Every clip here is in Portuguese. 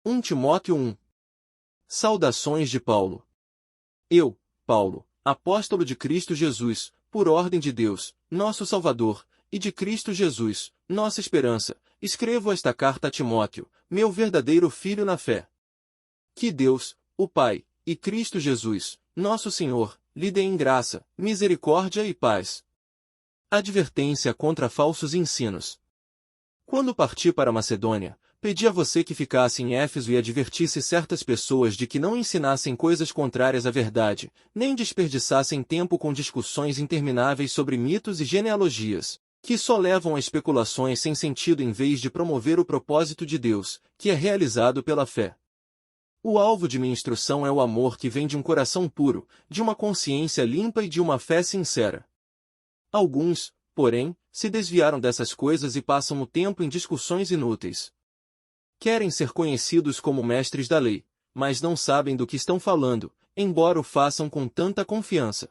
1 Timóteo 1. Saudações de Paulo. Eu, Paulo, apóstolo de Cristo Jesus, por ordem de Deus, nosso Salvador, e de Cristo Jesus, nossa esperança, escrevo esta carta a Timóteo, meu verdadeiro filho na fé. Que Deus, o Pai, e Cristo Jesus, nosso Senhor, lhe dêem graça, misericórdia e paz. Advertência contra falsos ensinos. Quando parti para Macedônia, pedi a você que ficasse em Éfeso e advertisse certas pessoas de que não ensinassem coisas contrárias à verdade, nem desperdiçassem tempo com discussões intermináveis sobre mitos e genealogias, que só levam a especulações sem sentido em vez de promover o propósito de Deus, que é realizado pela fé. O alvo de minha instrução é o amor que vem de um coração puro, de uma consciência limpa e de uma fé sincera. Alguns, porém, se desviaram dessas coisas e passam o tempo em discussões inúteis. Querem ser conhecidos como mestres da lei, mas não sabem do que estão falando, embora o façam com tanta confiança.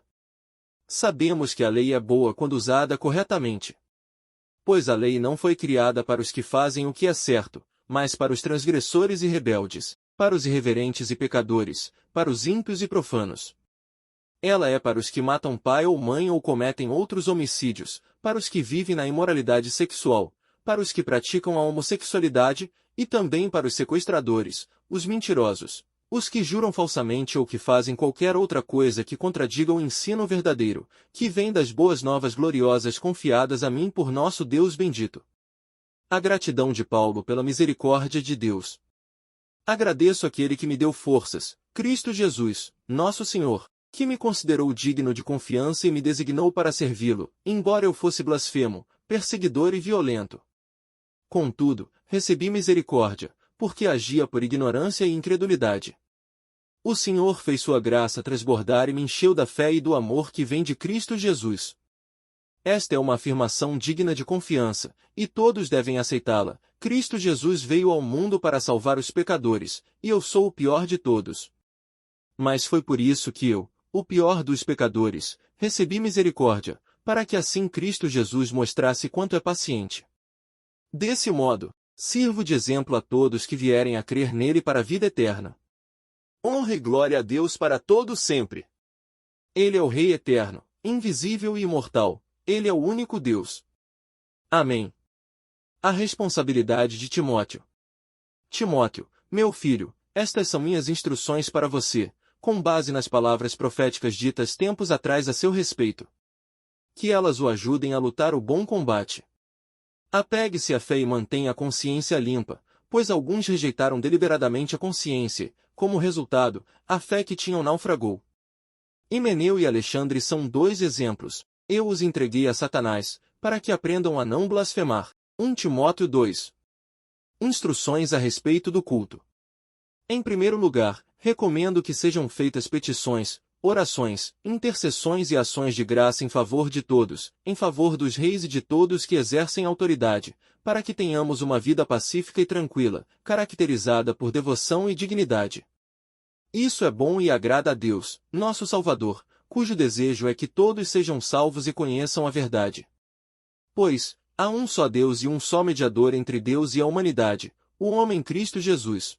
Sabemos que a lei é boa quando usada corretamente. Pois a lei não foi criada para os que fazem o que é certo, mas para os transgressores e rebeldes, para os irreverentes e pecadores, para os ímpios e profanos. Ela é para os que matam pai ou mãe ou cometem outros homicídios, para os que vivem na imoralidade sexual, para os que praticam a homossexualidade, e também para os sequestradores, os mentirosos, os que juram falsamente ou que fazem qualquer outra coisa que contradiga o ensino verdadeiro, que vem das boas novas gloriosas confiadas a mim por nosso Deus bendito. A gratidão de Paulo pela misericórdia de Deus. Agradeço àquele que me deu forças, Cristo Jesus, nosso Senhor, que me considerou digno de confiança e me designou para servi-lo, embora eu fosse blasfemo, perseguidor e violento. Contudo, recebi misericórdia, porque agia por ignorância e incredulidade. O Senhor fez sua graça transbordar e me encheu da fé e do amor que vem de Cristo Jesus. Esta é uma afirmação digna de confiança, e todos devem aceitá-la. Cristo Jesus veio ao mundo para salvar os pecadores, e eu sou o pior de todos. Mas foi por isso que eu, o pior dos pecadores, recebi misericórdia, para que assim Cristo Jesus mostrasse quanto é paciente. Desse modo, sirvo de exemplo a todos que vierem a crer nele para a vida eterna. Honra e glória a Deus para todo sempre. Ele é o Rei eterno, invisível e imortal. Ele é o único Deus. Amém. A responsabilidade de Timóteo. Timóteo, meu filho, estas são minhas instruções para você, com base nas palavras proféticas ditas tempos atrás a seu respeito. Que elas o ajudem a lutar o bom combate. Apegue-se à fé e mantenha a consciência limpa, pois alguns rejeitaram deliberadamente a consciência, como resultado, a fé que tinham naufragou. Himeneu e Alexandre são dois exemplos. Eu os entreguei a Satanás, para que aprendam a não blasfemar. 1 Timóteo 2. Instruções a respeito do culto. Em primeiro lugar, recomendo que sejam feitas petições, orações, intercessões e ações de graça em favor de todos, em favor dos reis e de todos que exercem autoridade, para que tenhamos uma vida pacífica e tranquila, caracterizada por devoção e dignidade. Isso é bom e agrada a Deus, nosso Salvador, cujo desejo é que todos sejam salvos e conheçam a verdade. Pois, há um só Deus e um só mediador entre Deus e a humanidade, o homem Cristo Jesus.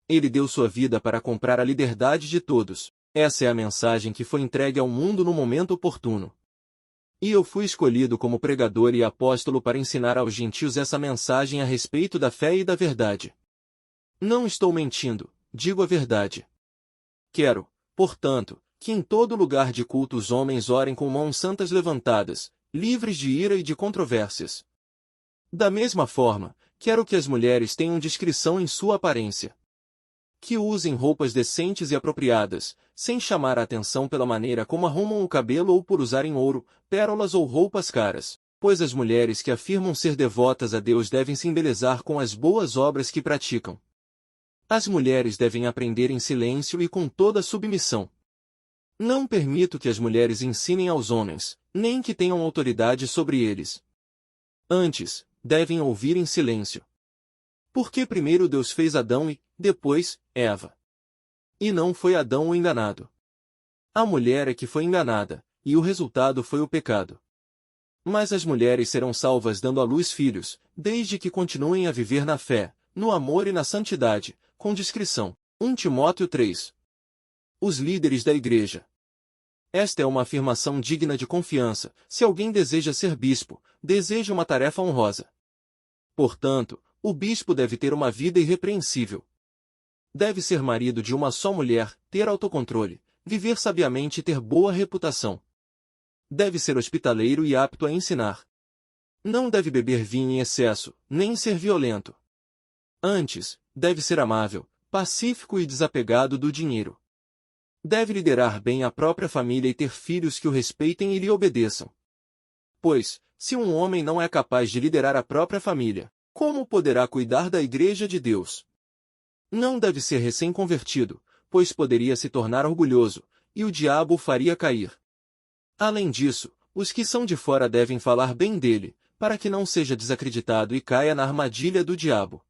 Ele deu sua vida para comprar a liberdade de todos. Essa é a mensagem que foi entregue ao mundo no momento oportuno. E eu fui escolhido como pregador e apóstolo para ensinar aos gentios essa mensagem a respeito da fé e da verdade. Não estou mentindo, digo a verdade. Quero, portanto, que em todo lugar de culto os homens orem com mãos santas levantadas, livres de ira e de controvérsias. Da mesma forma, quero que as mulheres tenham discrição em sua aparência. Que usem roupas decentes e apropriadas, sem chamar a atenção pela maneira como arrumam o cabelo ou por usarem ouro, pérolas ou roupas caras, pois as mulheres que afirmam ser devotas a Deus devem se embelezar com as boas obras que praticam. As mulheres devem aprender em silêncio e com toda submissão. Não permito que as mulheres ensinem aos homens, nem que tenham autoridade sobre eles. Antes, devem ouvir em silêncio. Porque primeiro Deus fez Adão e, depois, Eva. E não foi Adão o enganado. A mulher é que foi enganada, e o resultado foi o pecado. Mas as mulheres serão salvas dando à luz filhos, desde que continuem a viver na fé, no amor e na santidade, com discrição. 1 Timóteo 3. Os líderes da igreja. Esta é uma afirmação digna de confiança, se alguém deseja ser bispo, deseja uma tarefa honrosa. Portanto, o bispo deve ter uma vida irrepreensível. Deve ser marido de uma só mulher, ter autocontrole, viver sabiamente e ter boa reputação. Deve ser hospitaleiro e apto a ensinar. Não deve beber vinho em excesso, nem ser violento. Antes, deve ser amável, pacífico e desapegado do dinheiro. Deve liderar bem a própria família e ter filhos que o respeitem e lhe obedeçam. Pois, se um homem não é capaz de liderar a própria família, como poderá cuidar da igreja de Deus? Não deve ser recém-convertido, pois poderia se tornar orgulhoso, e o diabo o faria cair. Além disso, os que são de fora devem falar bem dele, para que não seja desacreditado e caia na armadilha do diabo.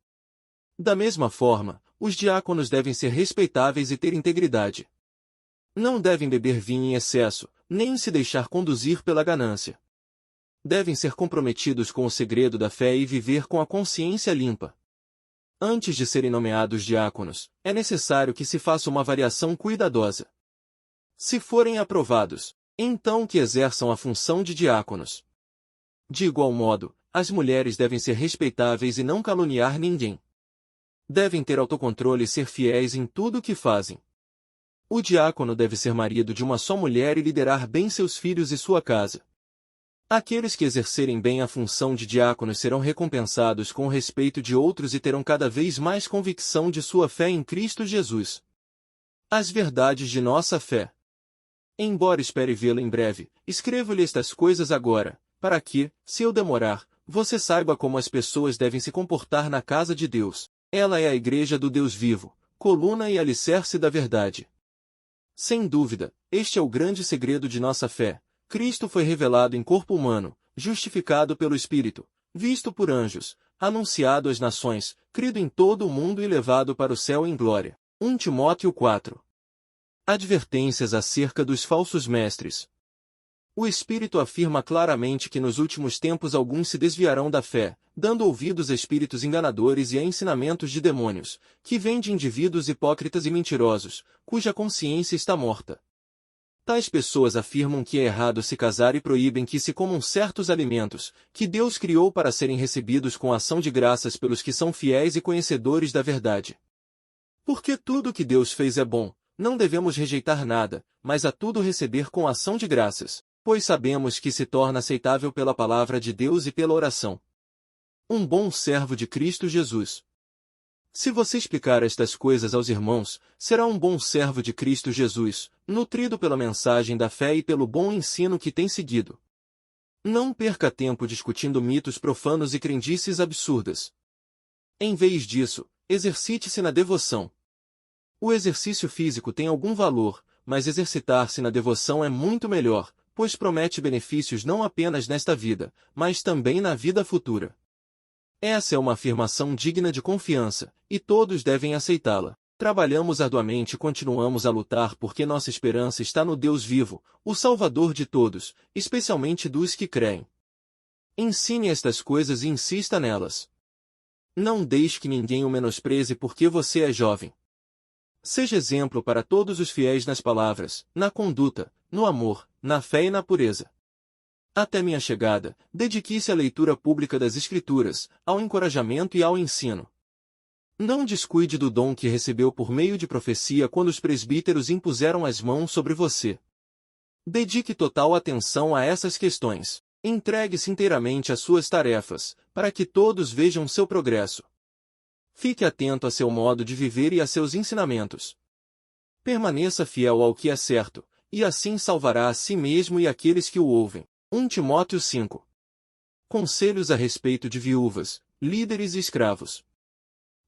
Da mesma forma, os diáconos devem ser respeitáveis e ter integridade. Não devem beber vinho em excesso, nem se deixar conduzir pela ganância. Devem ser comprometidos com o segredo da fé e viver com a consciência limpa. Antes de serem nomeados diáconos, é necessário que se faça uma avaliação cuidadosa. Se forem aprovados, então que exerçam a função de diáconos. De igual modo, as mulheres devem ser respeitáveis e não caluniar ninguém. Devem ter autocontrole e ser fiéis em tudo o que fazem. O diácono deve ser marido de uma só mulher e liderar bem seus filhos e sua casa. Aqueles que exercerem bem a função de diáconos serão recompensados com o respeito de outros e terão cada vez mais convicção de sua fé em Cristo Jesus. As verdades de nossa fé. Embora espere vê-lo em breve, escrevo-lhe estas coisas agora, para que, se eu demorar, você saiba como as pessoas devem se comportar na casa de Deus. Ela é a igreja do Deus vivo, coluna e alicerce da verdade. Sem dúvida, este é o grande segredo de nossa fé. Cristo foi revelado em corpo humano, justificado pelo Espírito, visto por anjos, anunciado às nações, crido em todo o mundo e levado para o céu em glória. 1 Timóteo 4. Advertências acerca dos falsos mestres. O Espírito afirma claramente que nos últimos tempos alguns se desviarão da fé, dando ouvidos a espíritos enganadores e a ensinamentos de demônios, que vêm de indivíduos hipócritas e mentirosos, cuja consciência está morta. Tais pessoas afirmam que é errado se casar e proíbem que se comam certos alimentos, que Deus criou para serem recebidos com ação de graças pelos que são fiéis e conhecedores da verdade. Porque tudo que Deus fez é bom, não devemos rejeitar nada, mas a tudo receber com ação de graças, pois sabemos que se torna aceitável pela palavra de Deus e pela oração. Um bom servo de Cristo Jesus. Se você explicar estas coisas aos irmãos, será um bom servo de Cristo Jesus, nutrido pela mensagem da fé e pelo bom ensino que tem seguido. Não perca tempo discutindo mitos profanos e crendices absurdas. Em vez disso, exercite-se na devoção. O exercício físico tem algum valor, mas exercitar-se na devoção é muito melhor, pois promete benefícios não apenas nesta vida, mas também na vida futura. Essa é uma afirmação digna de confiança, e todos devem aceitá-la. Trabalhamos arduamente e continuamos a lutar porque nossa esperança está no Deus vivo, o Salvador de todos, especialmente dos que creem. Ensine estas coisas e insista nelas. Não deixe que ninguém o menospreze porque você é jovem. Seja exemplo para todos os fiéis nas palavras, na conduta, no amor, na fé e na pureza. Até minha chegada, dedique-se à leitura pública das Escrituras, ao encorajamento e ao ensino. Não descuide do dom que recebeu por meio de profecia quando os presbíteros impuseram as mãos sobre você. Dedique total atenção a essas questões. Entregue-se inteiramente às suas tarefas, para que todos vejam seu progresso. Fique atento a seu modo de viver e a seus ensinamentos. Permaneça fiel ao que é certo, e assim salvará a si mesmo e aqueles que o ouvem. 1 Timóteo 5. Conselhos a respeito de viúvas, líderes e escravos.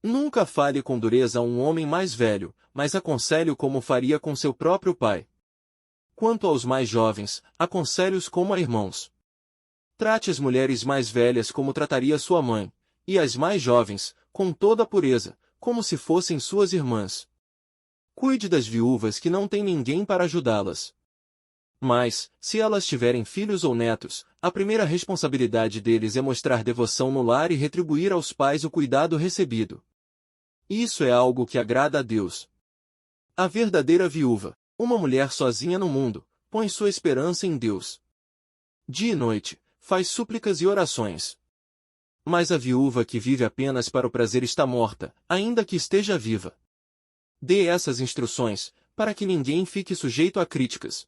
Nunca fale com dureza a um homem mais velho, mas aconselhe-o como faria com seu próprio pai. Quanto aos mais jovens, aconselhe-os como a irmãos. Trate as mulheres mais velhas como trataria sua mãe, e as mais jovens, com toda a pureza, como se fossem suas irmãs. Cuide das viúvas que não têm ninguém para ajudá-las. Mas, se elas tiverem filhos ou netos, a primeira responsabilidade deles é mostrar devoção no lar e retribuir aos pais o cuidado recebido. Isso é algo que agrada a Deus. A verdadeira viúva, uma mulher sozinha no mundo, põe sua esperança em Deus. Dia e noite, faz súplicas e orações. Mas a viúva que vive apenas para o prazer está morta, ainda que esteja viva. Dê essas instruções, para que ninguém fique sujeito a críticas.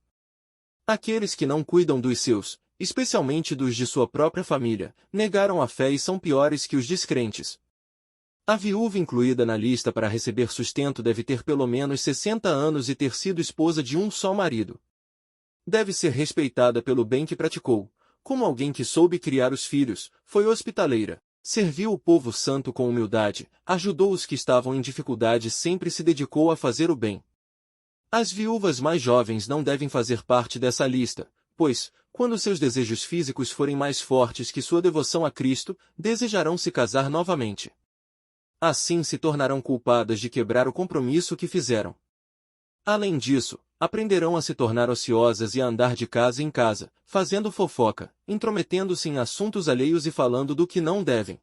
Aqueles que não cuidam dos seus, especialmente dos de sua própria família, negaram a fé e são piores que os descrentes. A viúva incluída na lista para receber sustento deve ter pelo menos 60 anos e ter sido esposa de um só marido. Deve ser respeitada pelo bem que praticou, como alguém que soube criar os filhos, foi hospitaleira, serviu o povo santo com humildade, ajudou os que estavam em dificuldade e sempre se dedicou a fazer o bem. As viúvas mais jovens não devem fazer parte dessa lista, pois, quando seus desejos físicos forem mais fortes que sua devoção a Cristo, desejarão se casar novamente. Assim se tornarão culpadas de quebrar o compromisso que fizeram. Além disso, aprenderão a se tornar ociosas e a andar de casa em casa, fazendo fofoca, intrometendo-se em assuntos alheios e falando do que não devem.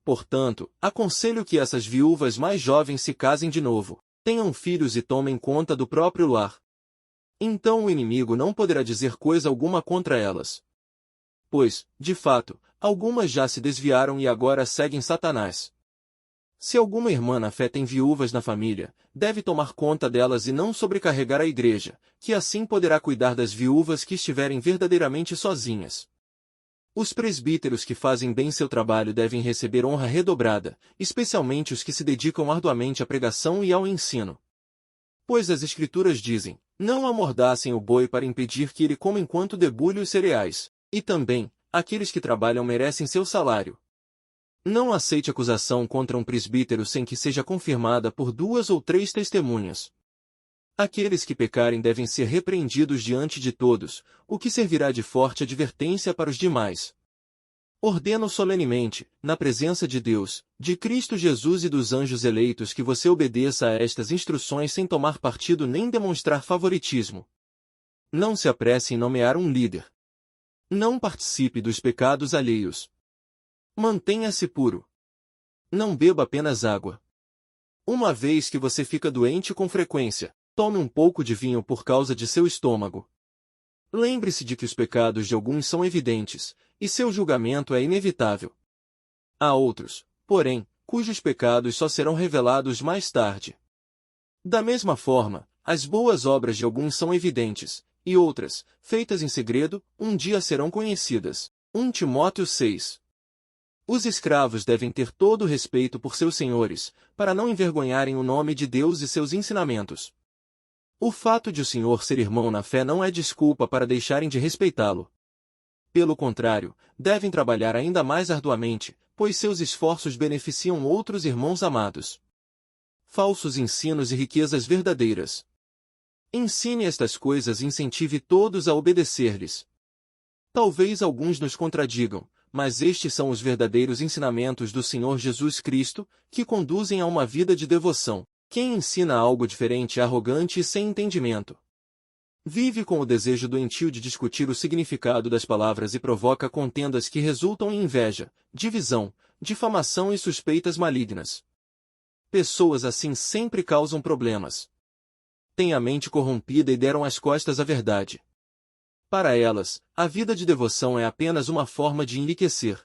Portanto, aconselho que essas viúvas mais jovens se casem de novo, tenham filhos e tomem conta do próprio lar. Então o inimigo não poderá dizer coisa alguma contra elas. Pois, de fato, algumas já se desviaram e agora seguem Satanás. Se alguma irmã na fé tem viúvas na família, deve tomar conta delas e não sobrecarregar a igreja, que assim poderá cuidar das viúvas que estiverem verdadeiramente sozinhas. Os presbíteros que fazem bem seu trabalho devem receber honra redobrada, especialmente os que se dedicam arduamente à pregação e ao ensino. Pois as Escrituras dizem, não amordaçem o boi para impedir que ele coma enquanto debulhe os cereais, e também, aqueles que trabalham merecem seu salário. Não aceite acusação contra um presbítero sem que seja confirmada por 2 ou 3 testemunhas. Aqueles que pecarem devem ser repreendidos diante de todos, o que servirá de forte advertência para os demais. Ordeno solenemente, na presença de Deus, de Cristo Jesus e dos anjos eleitos que você obedeça a estas instruções sem tomar partido nem demonstrar favoritismo. Não se apresse em nomear um líder. Não participe dos pecados alheios. Mantenha-se puro. Não beba apenas água. Uma vez que você fica doente com frequência, tome um pouco de vinho por causa de seu estômago. Lembre-se de que os pecados de alguns são evidentes, e seu julgamento é inevitável. Há outros, porém, cujos pecados só serão revelados mais tarde. Da mesma forma, as boas obras de alguns são evidentes, e outras, feitas em segredo, um dia serão conhecidas. 1 Timóteo 6. Os escravos devem ter todo o respeito por seus senhores, para não envergonharem o nome de Deus e seus ensinamentos. O fato de o senhor ser irmão na fé não é desculpa para deixarem de respeitá-lo. Pelo contrário, devem trabalhar ainda mais arduamente, pois seus esforços beneficiam outros irmãos amados. Falsos ensinos e riquezas verdadeiras. Ensine estas coisas e incentive todos a obedecer-lhes. Talvez alguns nos contradigam, mas estes são os verdadeiros ensinamentos do Senhor Jesus Cristo, que conduzem a uma vida de devoção. Quem ensina algo diferente é arrogante e sem entendimento. Vive com o desejo doentio de discutir o significado das palavras e provoca contendas que resultam em inveja, divisão, difamação e suspeitas malignas. Pessoas assim sempre causam problemas. Têm a mente corrompida e deram as costas à verdade. Para elas, a vida de devoção é apenas uma forma de enriquecer.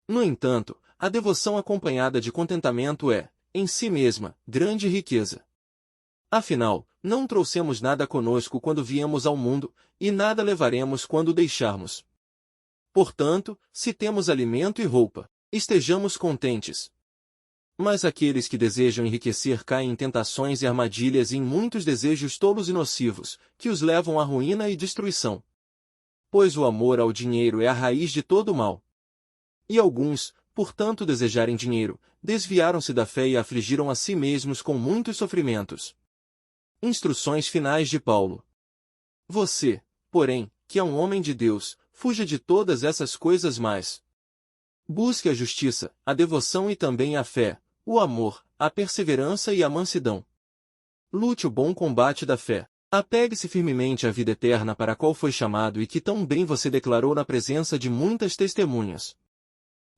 No entanto, a devoção acompanhada de contentamento é, em si mesma, grande riqueza. Afinal, não trouxemos nada conosco quando viemos ao mundo, e nada levaremos quando o deixarmos. Portanto, se temos alimento e roupa, estejamos contentes. Mas aqueles que desejam enriquecer caem em tentações e armadilhas e em muitos desejos tolos e nocivos, que os levam à ruína e destruição. Pois o amor ao dinheiro é a raiz de todo o mal. E alguns, por tanto desejarem dinheiro, desviaram-se da fé e afligiram a si mesmos com muitos sofrimentos. Instruções finais de Paulo. Você, porém, que é um homem de Deus, fuja de todas essas coisas mais. Busque a justiça, a devoção e também a fé, o amor, a perseverança e a mansidão. Lute o bom combate da fé. Apegue-se firmemente à vida eterna para a qual foi chamado e que tão bem você declarou na presença de muitas testemunhas.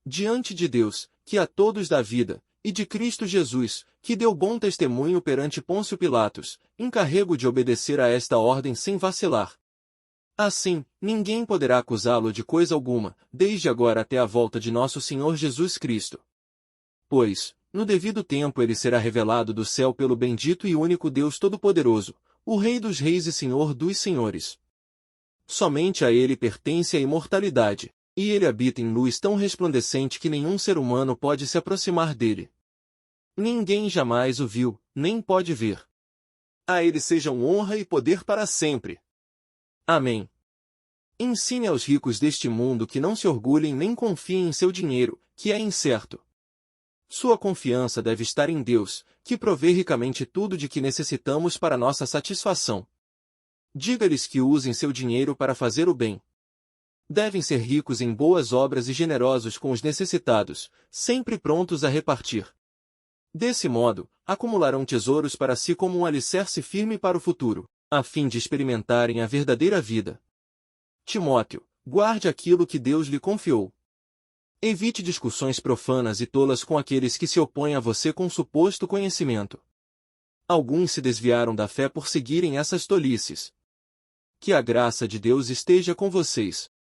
Diante de Deus, que a todos dá vida, e de Cristo Jesus, que deu bom testemunho perante Pôncio Pilatos, encarrego de obedecer a esta ordem sem vacilar. Assim, ninguém poderá acusá-lo de coisa alguma, desde agora até a volta de nosso Senhor Jesus Cristo. Pois, no devido tempo ele será revelado do céu pelo bendito e único Deus Todo-Poderoso, o Rei dos Reis e Senhor dos Senhores. Somente a ele pertence a imortalidade, e ele habita em luz tão resplandecente que nenhum ser humano pode se aproximar dele. Ninguém jamais o viu, nem pode ver. A ele sejam honra e poder para sempre. Amém. Ensine aos ricos deste mundo que não se orgulhem nem confiem em seu dinheiro, que é incerto. Sua confiança deve estar em Deus, que provê ricamente tudo de que necessitamos para nossa satisfação. Diga-lhes que usem seu dinheiro para fazer o bem. Devem ser ricos em boas obras e generosos com os necessitados, sempre prontos a repartir. Desse modo, acumularão tesouros para si como um alicerce firme para o futuro, a fim de experimentarem a verdadeira vida. Timóteo, guarde aquilo que Deus lhe confiou. Evite discussões profanas e tolas com aqueles que se opõem a você com suposto conhecimento. Alguns se desviaram da fé por seguirem essas tolices. Que a graça de Deus esteja com vocês.